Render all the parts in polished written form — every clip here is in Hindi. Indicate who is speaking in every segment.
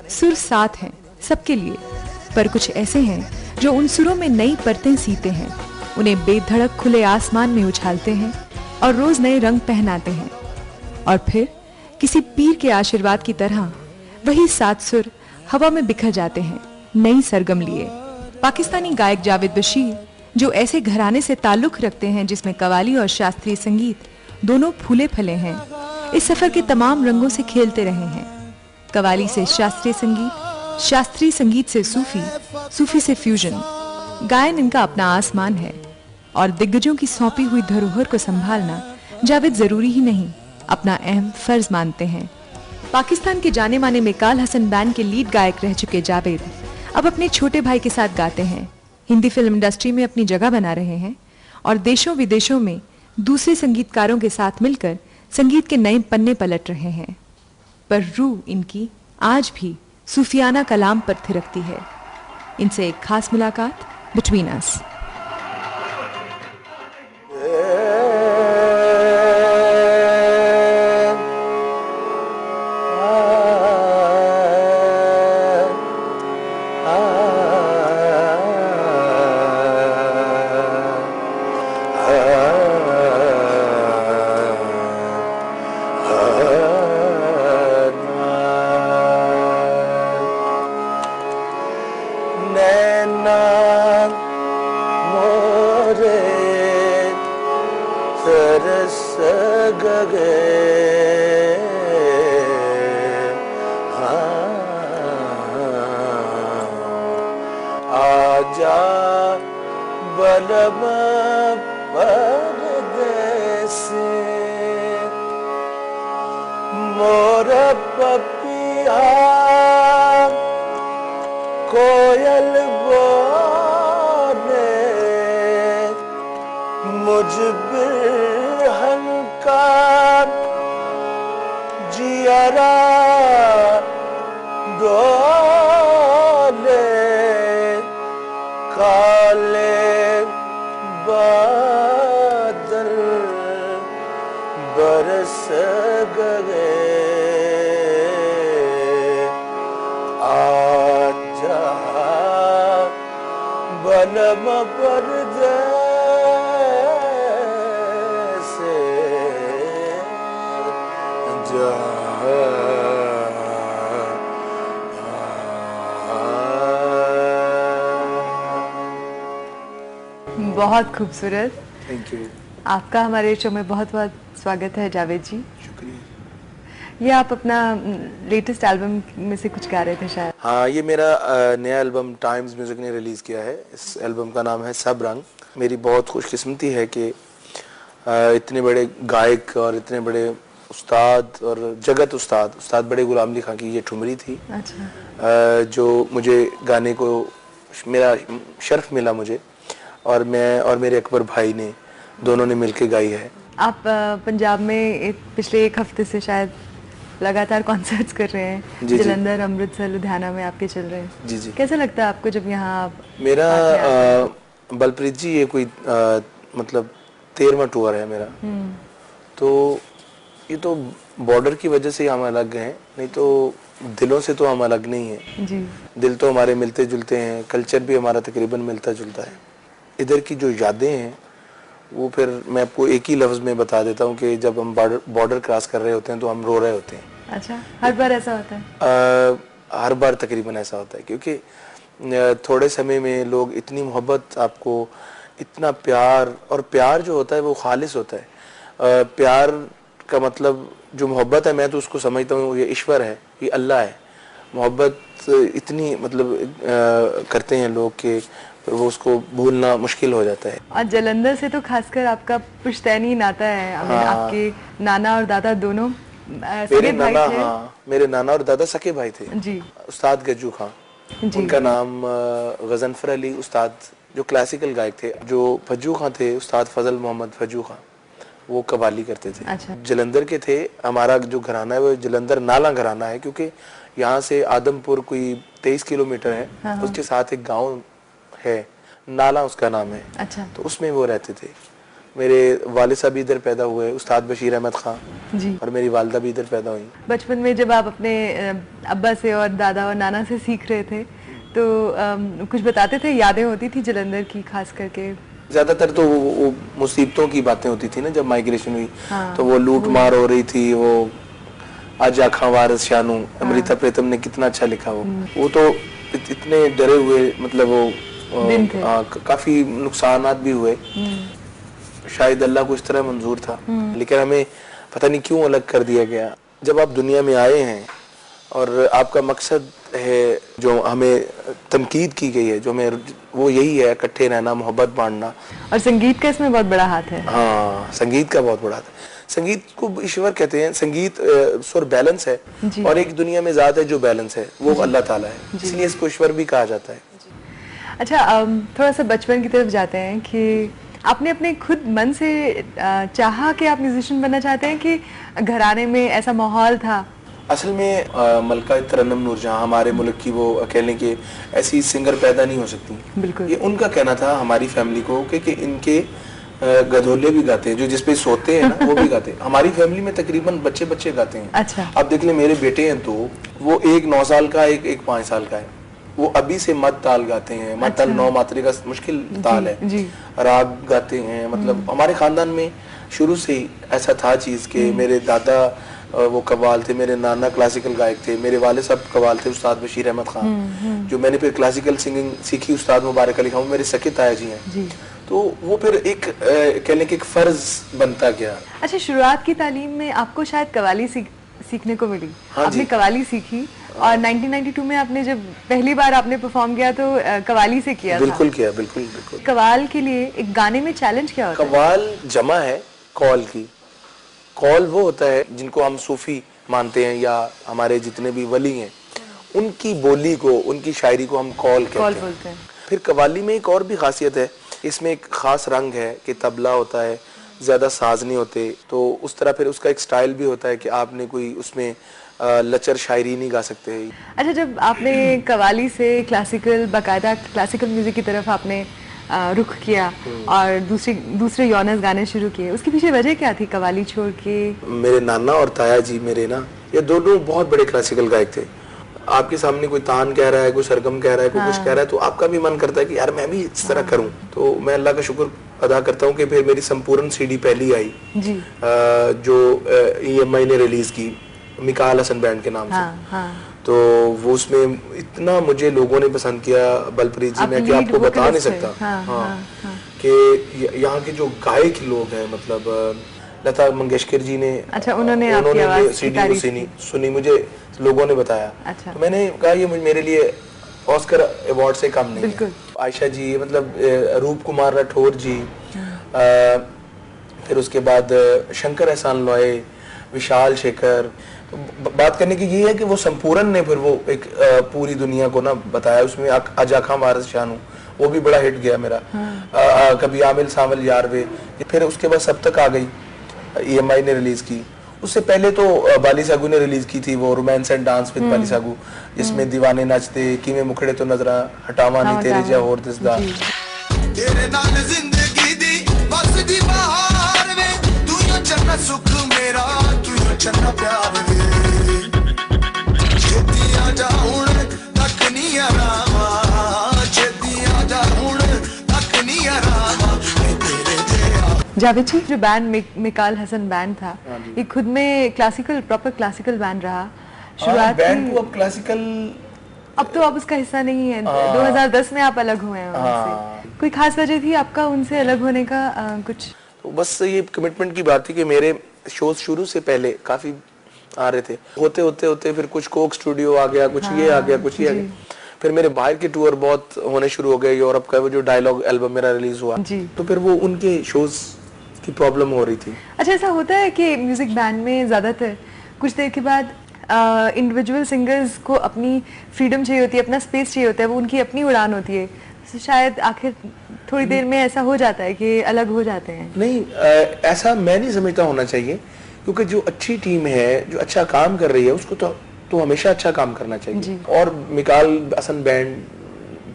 Speaker 1: सुर साथ हैं सबके लिए, पर कुछ ऐसे हैं जो उन सुरों में नई परतें सीते हैं, उन्हें बेधड़क खुले आसमान में उछालते हैं और रोज नए रंग पहनाते हैं। और फिर किसी पीर के आशीर्वाद की तरह वही सात सुर हवा में बिखर जाते हैं नई सरगम लिए। पाकिस्तानी गायक जावेद बशीर, जो ऐसे घराने से ताल्लुक रखते हैं जिसमें कव्वाली और शास्त्रीय संगीत दोनों फूले फले हैं, इस सफर के तमाम रंगों से खेलते रहे हैं। कव्वाली से शास्त्रीय संगीत, शास्त्रीय संगीत से सूफी, सूफी से फ्यूजन। गायन इनका अपना आसमान है और दिग्गजों की सौंपी हुई धरोहर को संभालना जावेद जरूरी ही नहीं, अपना अहम फर्ज मानते हैं। पाकिस्तान के जाने माने मेकाल हसन बैंड के लीड गायक रह चुके जावेद अब अपने छोटे भाई के साथ गाते हैं, हिंदी फिल्म इंडस्ट्री में अपनी जगह बना रहे हैं और देशों विदेशों में दूसरे संगीतकारों के साथ मिलकर संगीत के नए पन्ने पलट रहे हैं। पर रूह इनकी आज भी सूफियाना कलाम पर थिरकती है। इनसे एक खास मुलाकात बिटवीन अस।
Speaker 2: आजा बलम परदेसी मोर पपिया कोयल बोले मुझ बिरहन का जियरा डोले काले बादल बरस गए आजा बलम परदेसी जा।
Speaker 1: बहुत खूबसूरत।
Speaker 2: Thank you.
Speaker 1: आपका हमारे शो में बहुत बहुत स्वागत है जावेद जी।
Speaker 2: शुक्रिया।
Speaker 1: ये आप अपना लेटेस्ट एल्बम में से कुछ गा रहे थे शायद।
Speaker 2: हाँ, ये मेरा नया एल्बम टाइम्स म्यूजिक ने रिलीज़ किया है। इस एल्बम का नाम है सब रंग। मेरी बहुत खुशकिस्मती है कि इतने बड़े गायक और इतने बड़े उस्ताद और जगत उस्ताद बड़े गुलाम अली खां की ये ठुमरी थी।
Speaker 1: अच्छा।
Speaker 2: जो मुझे गाने को मेरा शर्फ मिला मुझे, और मैं और मेरे अकबर भाई ने दोनों ने मिलके गाई है।
Speaker 1: आप पंजाब में पिछले एक हफ्ते से शायद लगातार कॉन्सर्ट्स कर रहे हैं। जलंधर, अमृतसर, लुधियाना में आपके चल रहे हैं।
Speaker 2: जी जी।
Speaker 1: कैसा लगता है आपको जब यहाँ आप?
Speaker 2: मेरा बलप्रीत जी ये कोई मतलब 13वां टूर है मेरा। तो ये तो बॉर्डर की वजह से हम अलग हैं, नहीं तो दिलों से तो हम अलग नहीं हैं
Speaker 1: जी।
Speaker 2: दिल तो हमारे मिलते जुलते हैं, कल्चर भी हमारा तकरीबन मिलता जुलता है। इधर की जो यादें हैं वो फिर मैं आपको एक ही लफ्ज़ में बता देता हूँ कि जब हम बॉर्डर क्रॉस कर रहे होते हैं तो हम रो रहे होते हैं।
Speaker 1: अच्छा, हर बार ऐसा होता है?
Speaker 2: हर बार तकरीबन ऐसा होता है, क्योंकि थोड़े समय में लोग इतनी मोहब्बत आपको, इतना प्यार, और प्यार जो होता है वो खालिस होता है। प्यार का मतलब जो मोहब्बत है, मैं तो उसको समझता हूँ ये ईश्वर है, ये अल्लाह है। मोहब्बत इतनी मतलब करते हैं लोग कि वो उसको भूलना मुश्किल हो जाता है।
Speaker 1: और जलंधर से तो खासकर आपका पुश्तैनी नाता है।
Speaker 2: हाँ।
Speaker 1: आपके नाना और दादा दोनों
Speaker 2: मेरे नाना, हाँ, मेरे नाना और दादा सके भाई थे
Speaker 1: जी।
Speaker 2: उस्ताद गज्जू खां, उनका नाम गजनफर अली उस्ताद जो क्लासिकल गायक थे। जो फज्जू खां थे उस्ताद फजल मोहम्मद फज्जू खां, वो कव्वाली करते थे।
Speaker 1: अच्छा।
Speaker 2: जलंधर के थे। हमारा जो घराना है वो जलंधर नाला घराना है, क्योंकि यहाँ से आदमपुर कोई 23 किलोमीटर है। हाँ। उसके साथ एक गांव है, नाला उसका नाम है।
Speaker 1: अच्छा।
Speaker 2: तो उसमें वो रहते थे। मेरे वालिद साहब भी इधर पैदा हुए, उस्ताद बशीर अहमद खान
Speaker 1: जी।
Speaker 2: और मेरी वालिदा भी इधर पैदा हुई।
Speaker 1: बचपन में जब आप अपने अब्बा से और दादा और नाना से सीख रहे थे तो कुछ बताते थे, यादें होती थी जालंधर की खास करके?
Speaker 2: ज्यादातर तो वो मुसीबतों की बातें होती थी ना, जब माइग्रेशन हुई।
Speaker 1: हाँ,
Speaker 2: तो वो लूट मार हो रही थी, वो आजा खां वारिस शानू, अमृता प्रीतम ने कितना अच्छा लिखा वो तो इतने डरे हुए, मतलब वो
Speaker 1: दिन थे।
Speaker 2: काफी नुकसानात भी हुए। शायद अल्लाह को इस तरह मंजूर था, लेकिन हमें पता नहीं क्यों अलग कर दिया गया। जब आप दुनिया में आए हैं और आपका मकसद है, जो हमें तनकीद की गई है, जो हमें वो यही है, इकट्ठे रहना, मोहब्बत बांटना।
Speaker 1: और संगीत का इसमें बहुत बड़ा हाथ है।
Speaker 2: हाँ, संगीत का बहुत बड़ा हाथ है। संगीत को ईश्वर कहते हैं। संगीत सुर बैलेंस है, और एक दुनिया में ज़ात है जो बैलेंस है, वो अल्लाह ताला है, इसलिए इसको ईश्वर भी कहा जाता है।
Speaker 1: अच्छा, थोड़ा सा बचपन की तरफ जाते हैं कि आपने अपने खुद मन से चाहा कि आप म्यूजिशियन बनना चाहते हैं, कि घराने में ऐसा माहौल था?
Speaker 2: असल में मलका तरन्नुम नूरजहां हमारे मुल्क की वो कहने के ऐसी सिंगर पैदा नहीं हो सकती।
Speaker 1: बिल्कुल।
Speaker 2: ये उनका कहना था हमारी फैमिली को कि इनके गधोले भी गाते हैं, जो जिसपे सोते हैं ना वो भी गाते हैं। हमारी फैमिली में तकरीबन बच्चे बच्चे गाते हैं।
Speaker 1: अच्छा।
Speaker 2: अब देख ले, मेरे बेटे हैं तो वो एक 9 साल का, एक 5 साल का है। वो अभी से मद ताल गाते हैं। मद ताल 9 मात्रे का मुश्किल ताल है।
Speaker 1: जी।
Speaker 2: राग गाते हैं। मतलब हमारे खानदान में शुरू से ही ऐसा था चीज के मेरे दादा वो कव्वाल थे, मेरे नाना क्लासिकल गायक थे, मेरे वाले साहब कव्वाल थे, उस्ताद बशीर अहमद खान। जो मैंने फिर क्लासिकल सिंगिंग सीखी उस्ताद मुबारक अली खान, मेरे सके ताया जी हैं।
Speaker 1: जी।
Speaker 2: तो वो फिर एक कहने के एक फर्ज बनता गया।
Speaker 1: अच्छा, शुरुआत की तालीम में आपको शायद कव्वाली सीखने को मिली।
Speaker 2: हाँ,
Speaker 1: आपने कव्वाली सीखी और 1992 में आपने जब पहली बार आपने परफॉर्म किया तो कव्वाली से किया
Speaker 2: बिल्कुल
Speaker 1: था।
Speaker 2: किया, बिल्कुल बिल्कुल।
Speaker 1: कव्वाल के लिए एक गाने में चैलेंज क्या होता है?
Speaker 2: कव्वाल जमा है कौल की। कौल वो होता है जिनको हम सूफी मानते हैं, या हमारे जितने भी वली हैं, उनकी बोली को, उनकी शायरी को हम कौल कहते हैं। फिर कव्वाली में एक और भी खासियत है, इसमें एक खास रंग है कि तबला होता है, ज्यादा साज नहीं होते, तो उस तरह फिर उसका एक स्टाइल भी होता है कि आपने कोई उसमें लचर शायरी नहीं गा सकते।
Speaker 1: अच्छा, जब आपने कव्वाली से क्लासिकल, बाकायदा क्लासिकल म्यूजिक की तरफ आपने रुख किया और दूसरे यॉनर्स गाने शुरू किए, उसके पीछे वजह क्या थी कव्वाली छोड़ के?
Speaker 2: मेरे नाना और ताया जी मेरे ना, ये दोनों बहुत बड़े क्लासिकल गायक थे। आपके सामने कोई तान कह रहा है, कोई सरगम कह रहा है, कोई कुछ कह रहा है, तो आपका भी मन करता है कि यार मैं भी इस तरह करूं। तो मैं अल्लाह का शुक्र अदा करता हूं कि फिर मेरी संपूर्ण सीडी पहली आई
Speaker 1: जी।
Speaker 2: जो EMI ने रिलीज की, मिकाल हसन बैंड के नाम से। तो वो उसमें इतना मुझे लोगों ने पसंद किया, बलप्रीत जी, मैं कि आपको बता नहीं सकता। कि यहाँ के जो गायक लोग हैं, मतलब लता मंगेशकर जी ने,
Speaker 1: अच्छा, उन्होंने
Speaker 2: सीडी सुनी, मुझे लोगों ने बताया।
Speaker 1: अच्छा।
Speaker 2: तो मैंने कहा ये मेरे लिए ऑस्कर अवार्ड से कम नहीं है। आयशा जी, मतलब रूप कुमार राठौर जी, फिर उसके बाद शंकर एहसान लॉय, विशाल शेखर। बात करने की ये है कि वो संपूर्ण ने फिर वो एक पूरी दुनिया को ना बताया। उसमें आजा खां वारिस शानू, वो भी बड़ा हिट गया मेरा। कभी आमिल सावल यारवे। फिर उसके बाद सब तक आ गई, EMI ने रिलीज की। उससे पहले तो बाली सागू ने रिलीज की थी वो रोमांस एंड डांस विद बाली सागू, जिसमें दीवाने नाचते, कीमे मुखड़े तो नजरा हटावा नहीं तेरे जा होर दिसदा। तेरे नाल जिंदगी दी बस दी बहार वे, तू यो चन्ना सुख मेरा, तू यो चन्ना प्यार वे, छेती आ जा हुण तक नहीं आरामा, छेती आ जा हुण तक नहीं आरामा, तेरे
Speaker 1: जावेद जी, जो बैंड मिकाल हसन बैंड था, ये खुद में क्लासिकल, प्रॉपर क्लासिकल बैंड रहा शुरुआत
Speaker 2: बैंड को अब क्लासिकल,
Speaker 1: अब तो आप उसका हिस्सा नहीं है। 2010 में आप अलग हुए हैं उनसे। कोई खास वजह थी आपका उनसे अलग होने का? कुछ
Speaker 2: तो बस ये कमिटमेंट की बात थी कि मेरे शोज शुरू से पहले काफी आ रहे थे, होते होते होते फिर कुछ कोक स्टूडियो आ गया, कुछ ये आ गया, कुछ ये आ गया। फिर मेरे बाहर के टूर बहुत होने शुरू हो गए। यूरोप का वो जो डायलॉग एल्बम मेरा रिलीज हुआ, तो फिर वो उनके शोज की प्रॉब्लम हो रही थी।
Speaker 1: अच्छा, ऐसा होता है कि म्यूजिक बैंड में ज्यादातर कुछ देर के बाद इंडिविजुअल सिंगर्स को अपनी फ्रीडम चाहिए होती है, अपना स्पेस चाहिए होता है, वो उनकी अपनी उड़ान होती है, तो शायद आखिर थोड़ी देर में ऐसा हो जाता है कि अलग हो जाते हैं।
Speaker 2: नहीं, ऐसा मैं नहीं समझता होना चाहिए, क्योंकि जो अच्छी टीम है, जो अच्छा काम कर रही है, उसको तो हमेशा अच्छा काम करना चाहिए। और मिकाल हसन बैंड,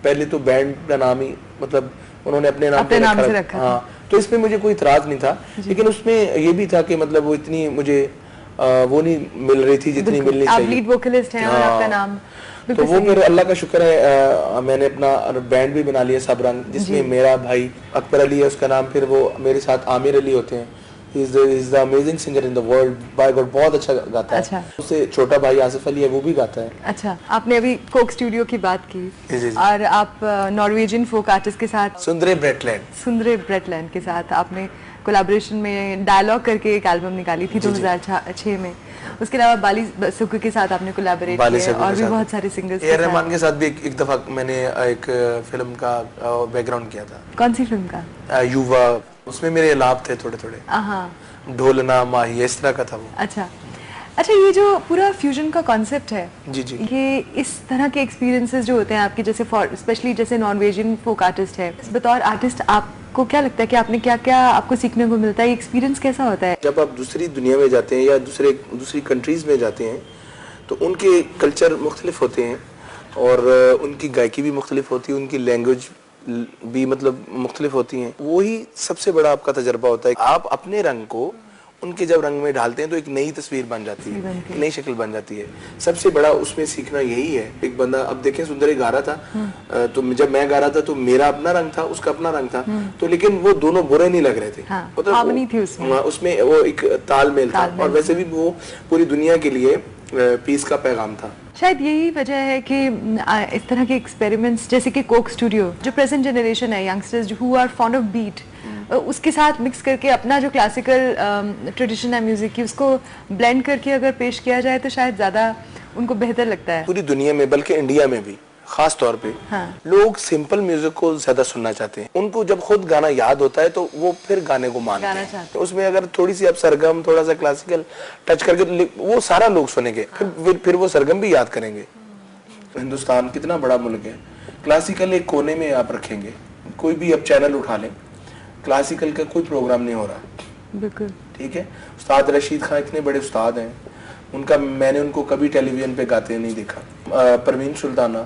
Speaker 2: पहले तो बैंड का नाम ही मतलब उन्होंने अपने नाम पे रखा। हाँ, तो इसमें मुझे कोई इतराज नहीं था, लेकिन उसमें ये भी था कि मतलब वो इतनी मुझे वो नहीं मिल रही थी जितनी मिलनी चाहिए।
Speaker 1: आप लीड वोकलिस्ट हैं और आपका नाम
Speaker 2: तो वो फिर अल्लाह का शुक्र है मैंने अपना बैंड भी बना लिया सब रंग, जिसमें मेरा भाई अकबर अली है उसका नाम, फिर वो मेरे साथ आमिर अली होते हैं, he is the amazing singer in the world, by God बहुत अच्छा गाता है। अच्छा। उससे छोटा भाई आसिफ अली है, वो भी गाता है।
Speaker 1: अच्छा, आपने अभी कोक स्टूडियो की बात की
Speaker 2: जी।
Speaker 1: और आप नॉर्वेजियन फोक आर्टिस्ट के साथ
Speaker 2: सुंदरे ब्रेटलैंड
Speaker 1: के साथ आपने कोलैबोरेशन में डायलॉग करके एक एल्बम निकाली थी 2006 में। उसके अलावा बाली सुक्कू के साथ आपने कोलैबोरेट किया और भी बहुत सारे सिंगर्स
Speaker 2: ए रहमान के साथ भी एक दफा मैंने एक फिल्म का बैकग्राउंड किया था।
Speaker 1: कौन सी फिल्म का?
Speaker 2: युवा, उसमें मेरे लाभ थे थोड़े ढोलना माही, इस तरह का था वो।
Speaker 1: अच्छा, ये जो पूरा फ्यूजन का कॉन्सेप्ट है
Speaker 2: जी,
Speaker 1: ये इस तरह के एक्सपीरियंसेस जो होते हैं आपके, जैसे स्पेशली जैसे नॉर्वेजियन फोक आर्टिस्ट है, बतौर आर्टिस्ट आपको क्या लगता है कि आपने क्या क्या आपको सीखने को मिलता है? एक्सपीरियंस कैसा होता है
Speaker 2: जब आप दूसरी दुनिया में जाते हैं या दूसरी कंट्रीज में जाते हैं? तो उनके कल्चर मुख्तलिफ होते हैं और उनकी गायकी भी मुख्तलिफ होती है, उनकी लैंग्वेज भी मतलब मुख्तलिफ होती हैं। वही सबसे बड़ा आपका तजर्बा होता है। आप अपने रंग को उनके जब रंग में डालते हैं तो एक नई तस्वीर बन जाती है, एक नई शक्ल बन जाती है। सबसे बड़ा उसमें सीखना यही है। एक बंदा, अब देखें सुंदरी गा रहा था तो जब मैं गा रहा था तो मेरा अपना रंग था, उसका अपना रंग था, तो लेकिन वो दोनों बुरे नहीं लग रहे थे। मतलब उसमें वो एक तालमेल था और वैसे भी वो पूरी दुनिया के लिए पीस का पैगाम था।
Speaker 1: शायद यही वजह है कि इस तरह के एक्सपेरिमेंट्स जैसे कि कोक स्टूडियो, जो प्रेजेंट जनरेशन है, youngsters who are fond of beat, उसके साथ मिक्स करके अपना जो क्लासिकल ट्रेडिशन है म्यूजिक की, उसको ब्लेंड करके अगर पेश किया जाए तो शायद ज्यादा उनको बेहतर लगता है।
Speaker 2: पूरी दुनिया में, बल्कि इंडिया में भी खास तौर पे लोग सिंपल म्यूजिक को ज्यादा सुनना चाहते हैं। उनको जब खुद गाना याद होता है तो वो फिर गाने को मानते हैं। तो उसमें अगर थोड़ी सी आप सरगम, थोड़ा सा क्लासिकल टच करके वो सारा लोग सुनेंगे, फिर वो सरगम भी याद करेंगे। हिंदुस्तान कितना बड़ा मुल्क है, क्लासिकल एक कोने में आप रखेंगे, कोई भी अब चैनल उठा लें, क्लासिकल का कोई प्रोग्राम नहीं हो रहा।
Speaker 1: बिल्कुल ठीक
Speaker 2: है। उस्ताद रशीद खान इतने बड़े उस्ताद हैं, मैंने उनको कभी टेलीविजन पे गाते नहीं देखा। परवीन सुल्ताना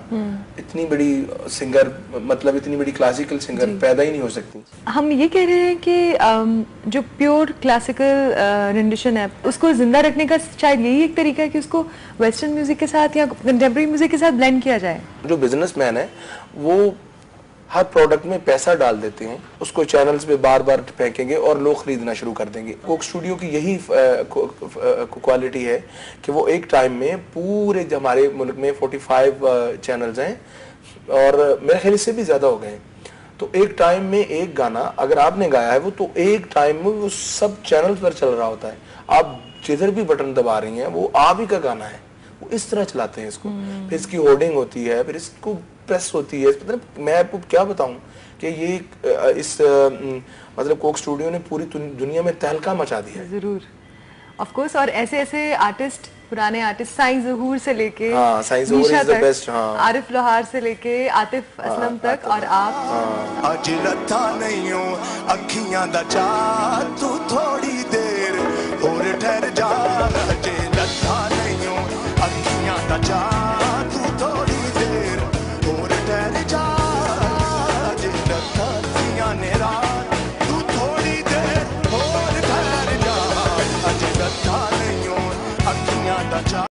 Speaker 2: इतनी बड़ी सिंगर, मतलब इतनी बड़ी क्लासिकल सिंगर पैदा ही नहीं हो सकती। हम
Speaker 1: ये कह रहे हैं कि जो प्योर क्लासिकल रेंडिशन है उसको जिंदा रखने का शायद यही एक तरीका है कि उसको वेस्टर्न म्यूजिक के साथ या कंटेम्प्रेरी म्यूजिक के साथ ब्लेंड किया जाए।
Speaker 2: जो बिजनेसमैन है वो हर प्रोडक्ट में पैसा डाल देते हैं, उसको चैनल्स पे बार बार फेंकेंगे और लोग खरीदना शुरू कर देंगे। कोक स्टूडियो की यही क्वालिटी है कि वो एक टाइम में पूरे हमारे मुल्क में 45 चैनल्स हैं और मेरे ख्याल से भी ज्यादा हो गए। तो एक टाइम में एक गाना अगर आपने गाया है वो तो एक टाइम में वो सब चैनल्स पर चल रहा होता है। आप जिधर भी बटन दबा रही हैं वो आप ही का गाना है, वो इस तरह चलाते हैं इसको। फिर इसकी होर्डिंग होती है, फिर इसको प्रेस होती है। मैं आपको क्या बताऊं कि ये मतलब कोक स्टूडियो ने पूरी दुनिया में तहलका मचा दिया है।
Speaker 1: जरूर, ऑफ कोर्स। और ऐसे आर्टिस्ट, पुराने आर्टिस्ट, साईं ज़हूर से लेके नीशा तक, आरिफ लोहार से लेके आतिफ असलम तक, और आप
Speaker 3: अज रथा नहीं हो अखियां दा चा, तू थोड़ी देर और ठहर जा, अज रथा नहीं हो अखियां दा चा, तू थोड़ी देर और ठहर जा, अज रथा दियां ने रात, तू थोड़ी देर और ठहर जा, अज रथा नहीं हो अखियां दा चा।